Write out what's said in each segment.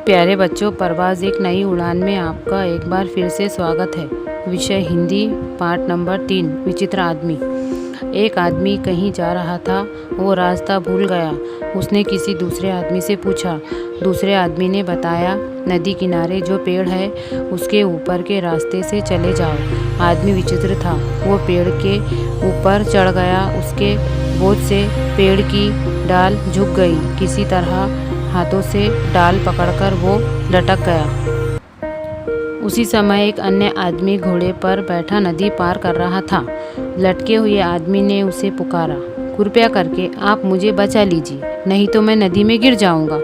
प्यारे बच्चों, परवाज़ एक नई उड़ान में आपका एक बार फिर से स्वागत है। विषय हिंदी, पाठ नंबर 3, विचित्र आदमी। एक आदमी कहीं जा रहा था, वो रास्ता भूल गया। उसने किसी दूसरे आदमी से पूछा। दूसरे आदमी ने बताया, नदी किनारे जो पेड़ है उसके ऊपर के रास्ते से चले जाओ। आदमी विचित्र था, वो पेड़ के ऊपर चढ़ गया। उसके बोझ से पेड़ की डाल झुक गई। किसी तरह हाथों से डाल पकड़कर वो लटक गया। उसी समय एक अन्य आदमी घोड़े पर बैठा नदी पार कर रहा था। लटके हुए आदमी ने उसे पुकारा, कृपया करके आप मुझे बचा लीजिए, नहीं तो मैं नदी में गिर जाऊंगा।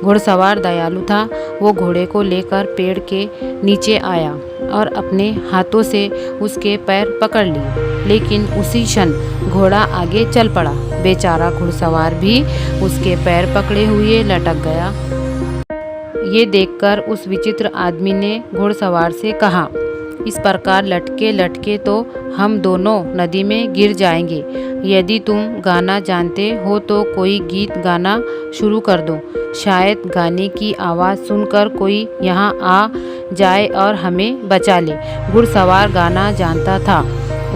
घुड़सवार दयालु था, वो घोड़े को लेकर पेड़ के नीचे आया और अपने हाथों से उसके पैर पकड़ लिए, लेकिन उसी क्षण घोड़ा आगे चल पड़ा। बेचारा घुड़सवार भी उसके पैर पकड़े हुए लटक गया। ये देखकर उस विचित्र आदमी ने घुड़सवार से कहा, इस प्रकार लटके लटके तो हम दोनों नदी में गिर जाएंगे। यदि तुम गाना जानते हो तो कोई गीत गाना शुरू कर दो, शायद गाने की आवाज़ सुनकर कोई यहाँ आ जाए और हमें बचा ले। घुड़सवार गाना जानता था,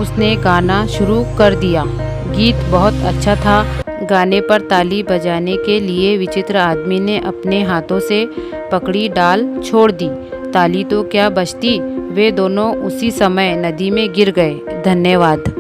उसने गाना शुरू कर दिया। गीत बहुत अच्छा था। गाने पर ताली बजाने के लिए विचित्र आदमी ने अपने हाथों से पकड़ी डाल छोड़ दी। ताली तो क्या बजती, वे दोनों उसी समय नदी में गिर गए। धन्यवाद।